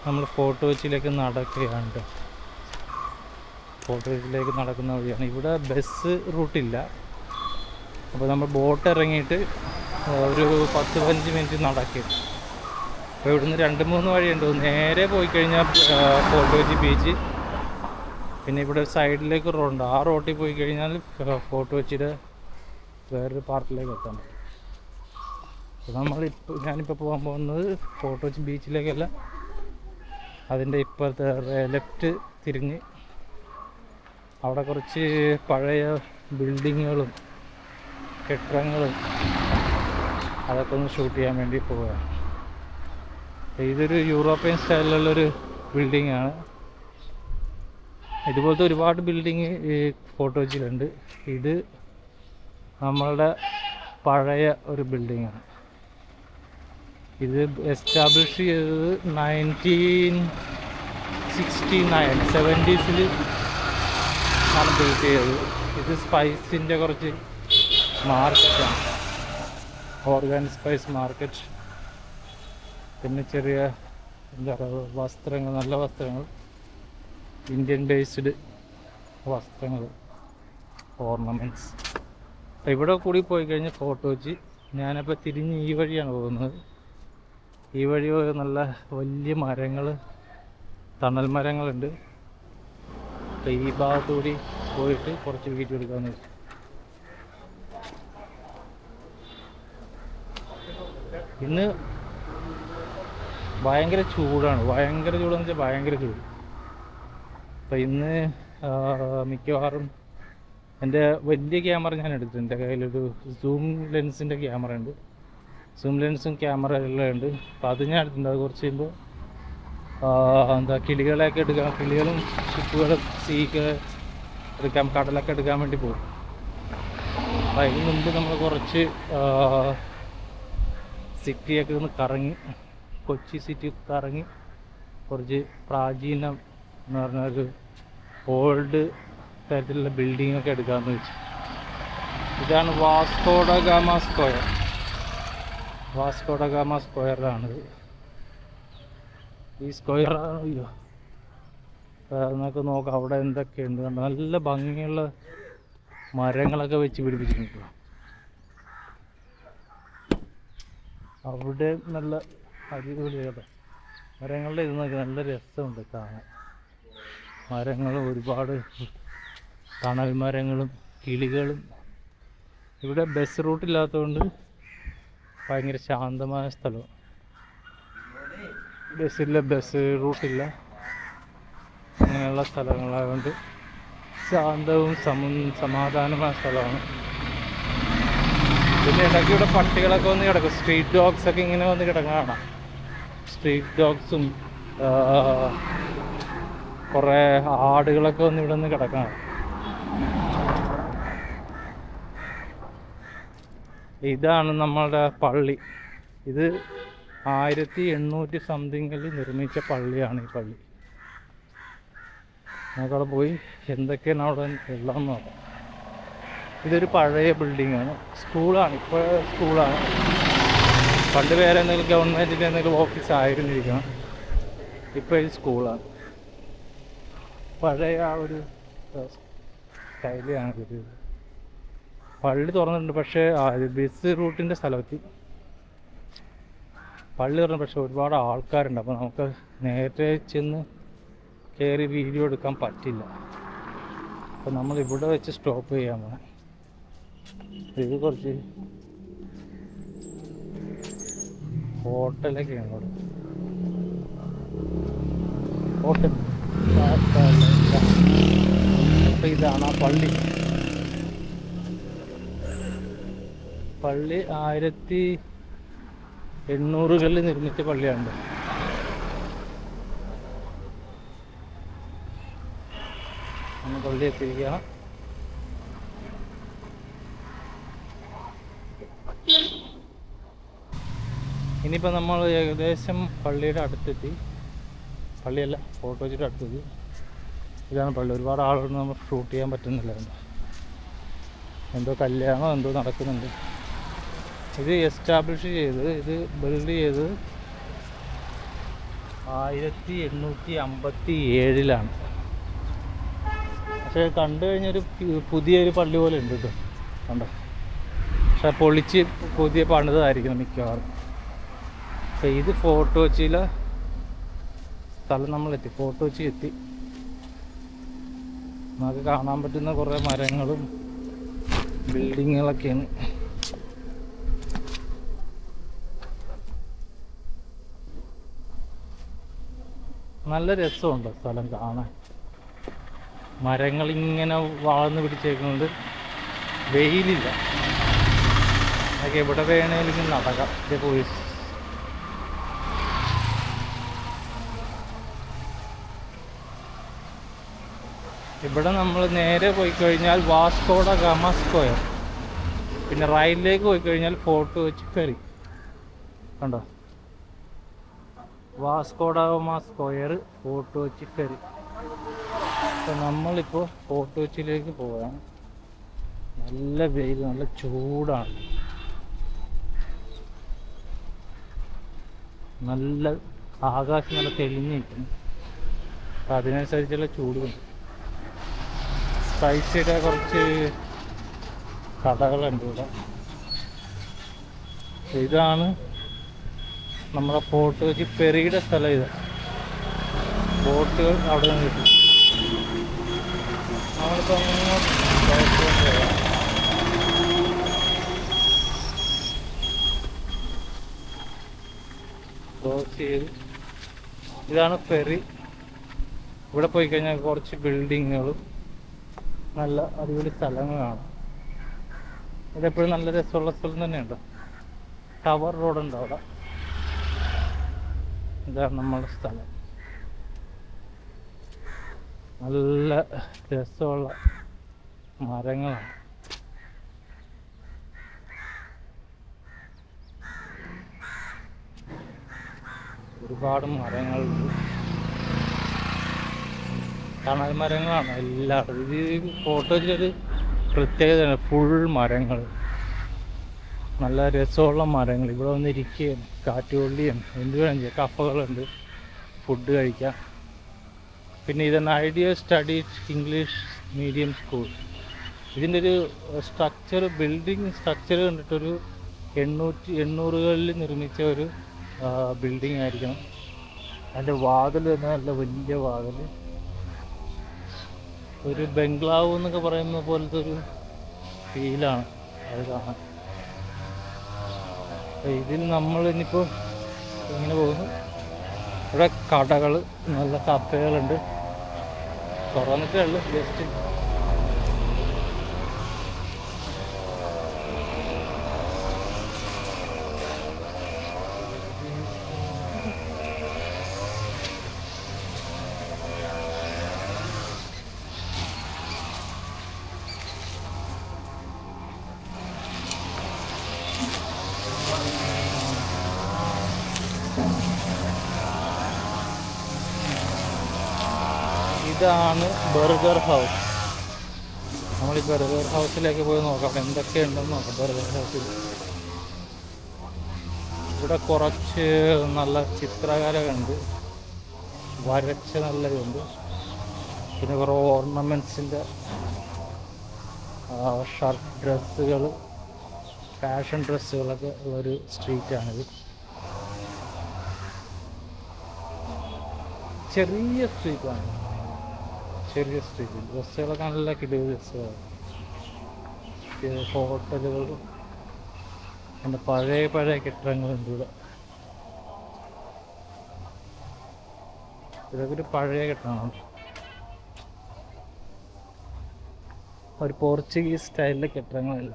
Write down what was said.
നമ്മൾ ഫോർട്ട് കൊച്ചിയിലേക്ക് നടക്കുകയാണ്. ഫോർട്ട് കൊച്ചിയിലേക്ക് നടക്കുന്ന വഴിയാണ്. ഇവിടെ ബസ് റൂട്ടില്ല. അപ്പോൾ നമ്മൾ ബോട്ട് ഇറങ്ങിയിട്ട് ഒരു 10-15 മിനിറ്റ് നടക്കും. അപ്പോൾ ഇവിടുന്ന് 2-3 വഴിയുണ്ട്. നേരെ പോയി കഴിഞ്ഞാൽ ഫോർട്ട് കൊച്ചി ബീച്ച്, പിന്നെ ഇവിടെ സൈഡിലേക്ക് റോഡുണ്ട്. ആ റോട്ടിൽ പോയി കഴിഞ്ഞാൽ ഫോർട്ട് കൊച്ചിയുടെ വേറൊരു പാർട്ടിലേക്ക് എത്താൻ പറ്റും. അപ്പോൾ ഞാനിപ്പോൾ പോകാൻ പോകുന്നത് ഫോർട്ട് കൊച്ചി ബീച്ചിലേക്കല്ല, അതിൻ്റെ ഇപ്പോഴത്തെ ലെഫ്റ്റ് തിരിഞ്ഞ് അവിടെ കുറച്ച് പഴയ ബിൽഡിങ്ങുകളും കെട്ടിടങ്ങളും അതൊക്കെ ഒന്ന് ഷൂട്ട് ചെയ്യാൻ വേണ്ടി പോവുകയാണ്. ഇതൊരു യൂറോപ്യൻ സ്റ്റൈലിലുള്ളൊരു ബിൽഡിങ്ങാണ്. ഇതുപോലത്തെ ഒരുപാട് ബിൽഡിങ് ഈ ഫോർട്ട് കൊച്ചിയിലുണ്ട്. ഇത് നമ്മളുടെ പഴയ ഒരു ബിൽഡിങ്ങാണ്. ഇത് എസ്റ്റാബ്ലിഷ് ചെയ്തത് 1969 70s ആണ് ബിൽഡ് ചെയ്തത്. ഇത് സ്പൈസിൻ്റെ കുറച്ച് മാർക്കറ്റാണ്, ഓർഗാനിക് സ്പൈസ് മാർക്കറ്റ്. പിന്നെ ചെറിയ എന്താ പറയുക, വസ്ത്രങ്ങൾ, നല്ല വസ്ത്രങ്ങൾ, ഇന്ത്യൻ ബേസ്ഡ് വസ്ത്രങ്ങൾ, ഓർണമെൻറ്റ്സ്. അപ്പോൾ ഇവിടെ കൂടി പോയി കഴിഞ്ഞാൽ ഫോർട്ട് കൊച്ചി. ഞാനപ്പോൾ തിരിഞ്ഞ് ഈ വഴിയാണ് പോകുന്നത്. ഈ വഴി നല്ല വലിയ മരങ്ങൾ, തണൽ മരങ്ങളുണ്ട്. അപ്പോൾ ഈ ഭാഗത്തുകൂടി പോയിട്ട് കുറച്ച് വീഡിയോ എടുക്കാമെന്ന് വെച്ചു. ഇന്ന് ഭയങ്കര ചൂടാണ്. ഭയങ്കര ചൂടെന്ന് വെച്ചാൽ ഭയങ്കര ചൂട്. അപ്പോൾ ഇന്ന് മിക്കവാറും എൻ്റെ വലിയ ക്യാമറ ഞാൻ എടുത്തിട്ടുണ്ട്. എൻ്റെ കയ്യിലൊരു സൂം ലെൻസിൻ്റെ ക്യാമറ ഉണ്ട്. സൂം ലെൻസും ക്യാമറ എല്ലാം ഉണ്ട്. അപ്പോൾ അത് ഞാൻ എടുത്തിട്ടുണ്ട്. അത് കുറച്ച് കഴിയുമ്പോൾ കിളികളെയൊക്കെ എടുക്കാം, കിളികളും ഷിപ്പുകളും സീക്ക് എടുക്കാം, കടലൊക്കെ എടുക്കാൻ വേണ്ടി പോകും. അപ്പോൾ അതിന് മുമ്പ് നമ്മൾ കുറച്ച് സിറ്റിയൊക്കെ ഒന്ന് കറങ്ങി, കൊച്ചി സിറ്റി കറങ്ങി, കുറച്ച് പ്രാചീനം എന്ന് പറഞ്ഞൊരു ഓൾഡ് തരത്തിലുള്ള ബിൽഡിങ്ങൊക്കെ എടുക്കാമെന്ന് വെച്ചു. ഇതാണ് Vasco da Gama square. Vasco da Gama സ്ക്വയറാണിത്. ഈ സ്ക്വയറാണ്. അയ്യോ, എന്നൊക്കെ നോക്കാം അവിടെ എന്തൊക്കെയുണ്ട്. നല്ല ഭംഗിയുള്ള മരങ്ങളൊക്കെ വെച്ച് പിടിപ്പിച്ചിട്ടുണ്ട്. അവിടെ നല്ല അടിപൊളിയാണ് മരങ്ങളുടെ. ഇത് നോക്കി നല്ല രസമുണ്ട് കാണാൻ. മരങ്ങളും ഒരുപാട് തണൽ മരങ്ങളും കിളികളും. ഇവിടെ ബസ് റൂട്ടില്ലാത്തതുകൊണ്ട് ഭയങ്കര ശാന്തമായ സ്ഥലമാണ്. ബസ് റൂട്ടില്ല, അങ്ങനെയുള്ള സ്ഥലങ്ങളായതുകൊണ്ട് ശാന്തവും സമാധാനമായ സ്ഥലമാണ്. പിന്നെ ഇടയ്ക്ക് ഇവിടെ പട്ടികളൊക്കെ വന്ന് കിടക്കും. സ്ട്രീറ്റ് ഡോഗ്സൊക്കെ ഇങ്ങനെ വന്ന് കിടങ്ങാണ്. സ്ട്രീറ്റ് ഡോഗ്സും കുറേ ആടുകളൊക്കെ വന്ന് ഇവിടെ നിന്ന് കിടക്കാണ്. ഇതാണ് നമ്മളുടെ പള്ളി. ഇത് 1800 സംതിങ്ങിൽ നിർമ്മിച്ച പള്ളിയാണ് ഈ പള്ളി. നമുക്കവിടെ പോയി എന്തൊക്കെയാണ് അവിടെ ഉള്ളതെന്ന് നോക്കാം. ഇതൊരു പഴയ ബിൽഡിങ്ങാണ്. സ്കൂളാണ്, ഇപ്പോൾ സ്കൂളാണ്. പണ്ട് വേറെ എന്തെങ്കിലും ഗവൺമെൻറ്റിൻ്റെ എന്തെങ്കിലും ഓഫീസ് ആയിരുന്നിരിക്കണം. ഇപ്പോൾ ഇത് സ്കൂളാണ്. പഴയ ആ ഒരു സ്റ്റൈലാണ് ഇത്. പള്ളി തുറന്നിട്ടുണ്ട്, പക്ഷേ ബസ് റൂട്ടിൻ്റെ സ്ഥലത്ത് പള്ളി തുറന്നു. പക്ഷേ ഒരുപാട് ആൾക്കാരുണ്ട്. അപ്പോൾ നമുക്ക് നേരത്തെ ചെന്ന് കയറി വീഡിയോ എടുക്കാൻ പറ്റില്ല. അപ്പോൾ നമ്മൾ ഇവിടെ വെച്ച് സ്റ്റോപ്പ് ചെയ്യാൻ പോകണം. ഇത് കുറച്ച് ഹോട്ടലൊക്കെയാണ് ഇവിടെ. ഹോട്ടൽ. അപ്പോൾ ഇതാണ് ആ പള്ളി. പള്ളി 1800കളിൽ നിർമ്മിച്ച പള്ളിയാണ്. നമ്മൾ പള്ളി എത്തിയിരിക്കുകയാണ്. ഇനിയിപ്പോൾ നമ്മൾ ഏകദേശം പള്ളിയുടെ അടുത്തെത്തി. പള്ളിയല്ല, ഫോർട്ട് കൊച്ചിയുടെ അടുത്തെത്തി. ഇതാണ് പള്ളി. ഒരുപാട് ആളുകൾ നമ്മൾ ഷൂട്ട് ചെയ്യാൻ പറ്റുന്നില്ലായിരുന്നു. എന്തോ കല്യാണമോ എന്തോ നടക്കുന്നുണ്ട്. ഇത് എസ്റ്റാബ്ലിഷ് ചെയ്ത്, ഇത് ബിൽഡ് ചെയ്ത് 1857 പക്ഷേ കണ്ടു കഴിഞ്ഞൊരു പുതിയൊരു പള്ളി പോലെ ഉണ്ട് കേട്ടോ, കണ്ടോ. പക്ഷെ പൊളിച്ച് പുതിയ പണിതായിരിക്കണം മിക്കവാറും. അപ്പം ഇത് ഫോർട്ട് കൊച്ചിയിലെ സ്ഥലം നമ്മളെത്തി, ഫോർട്ട് കൊച്ചി എത്തി. നമുക്ക് കാണാൻ പറ്റുന്ന കുറേ മരങ്ങളും ബിൽഡിങ്ങുകളൊക്കെയാണ്. നല്ല രസമുണ്ട് സ്ഥലം കാണാൻ. മരങ്ങളിങ്ങനെ വളർന്ന് പിടിച്ചേക്കുന്നുണ്ട്, വെയിലില്ല. അതൊക്കെ എവിടെ വേണേലും നടക്കാം. ഇത് പോയി ഇവിടെ നമ്മൾ നേരെ പോയി കഴിഞ്ഞാൽ വാസ്കോഡ ഗാമ സ്ക്വയർ, പിന്നെ റൈറ്റിലേക്ക് പോയി കഴിഞ്ഞാൽ ഫോർട്ട് കൊച്ചി ഫെറി. കണ്ടോ, Vasco da gamma square, fort Kochi ferry. അപ്പം നമ്മളിപ്പോൾ ഫോർട്ട് കൊച്ചിയിലേക്ക് പോവാണ്. നല്ല വെയിൽ, നല്ല ചൂടാണ്, നല്ല ആകാശം നല്ല തെളിഞ്ഞിരിക്കുന്നു. അപ്പം അതിനനുസരിച്ചുള്ള ചൂടുണ്ട്. സ്പൈസിയുടെ കുറച്ച് കടകളുണ്ട് ഇവിടെ. ഇതാണ് നമ്മുടെ ഫോർട്ട് കൊച്ചി ഫെറിയുടെ സ്ഥലം. ഇത് ബോട്ടുകൾ അവിടെ നിന്ന് കിട്ടും. നമ്മളിപ്പോൾ ക്ലോസ് ചെയ്ത്, ഇതാണ് ഫെറി. ഇവിടെ പോയി കഴിഞ്ഞാൽ കുറച്ച് ബിൽഡിങ്ങുകളും നല്ല അടിപൊളി സ്ഥലങ്ങളാണ്. ഇതെപ്പോഴും നല്ല രസമുള്ള സ്ഥലം തന്നെയുണ്ട്. ടവർ റോഡുണ്ട് അവിടെ. ഇതാണ് നമ്മുടെ സ്ഥലം. നല്ല രസമുള്ള മരങ്ങളാണ്. ഒരുപാട് മരങ്ങളുണ്ട്, തണൽ മരങ്ങളാണ് എല്ലായിടും. ഇത് ഫോട്ടോയിലൊരു പ്രത്യേകതയാണ്, ഫുൾ മരങ്ങൾ, നല്ല രസമുള്ള മരങ്ങൾ. ഇവിടെ വന്നിരിക്കുകയും കാറ്റുകൊള്ളിയും എന്ത് വേണം ചെയ്യാം. കഫകളുണ്ട്, ഫുഡ് കഴിക്കാം. പിന്നെ ഇതാണ് idea study English medium school. ഇതിൻ്റെ ഒരു സ്ട്രക്ചർ, ബിൽഡിംഗ് സ്ട്രക്ചർ കണ്ടിട്ടൊരു 800കളിൽ നിർമ്മിച്ച ഒരു ബിൽഡിംഗ് ആയിരിക്കണം. അതിൻ്റെ വാതിൽ തന്നെ നല്ല വലിയ വാതിൽ, ഒരു ബംഗ്ലാവ് എന്നൊക്കെ പറയുന്ന പോലത്തെ ഒരു ഫീലാണ് അത് കാണാൻ. ഇതിൽ നമ്മൾ ഇനിയിപ്പോൾ ഇങ്ങനെ പോകുന്നു. ഇവിടെ കടകൾ, നല്ല കഫേകളുണ്ട്, തുറന്നിട്ടേ ഉള്ളു ജസ്റ്റ്. ഇതാണ് ബർഗർ ഹൗസ്. നമ്മൾ ഈ ബർഗർ ഹൗസിലേക്ക് പോയി നോക്കാം എന്തൊക്കെയുണ്ടെന്ന് നോക്കാം. ബർഗർ ഹൗസിൽ ഇവിടെ കുറച്ച് നല്ല ചിത്രകലയുണ്ട്, വരച്ച നല്ലതുണ്ട്. പിന്നെ കുറേ ഓർണമെൻറ്റ്സിൻ്റെ ഷർട്ട്, ഡ്രസ്സുകൾ, ഫാഷൻ ഡ്രസ്സുകളൊക്കെ ഉള്ളൊരു സ്ട്രീറ്റാണിത്. ചെറിയ സ്ട്രീറ്റാണ്, ചെറിയ സ്ട്രീറ്റ്. ഡ്രസ്സുകളൊക്കെ നല്ല കിടിലൻ ഡ്രസ്സുകളാണ്. ഹോട്ടലുകളും പിന്നെ പഴയ പഴയ കെട്ടിടങ്ങളുണ്ട് ഇവിടെ. ഇതൊക്കെ ഒരു പഴയ കെട്ടിടമാണ്, ഒരു പോർച്ചുഗീസ് സ്റ്റൈലിലെ കെട്ടിടങ്ങളല്ല.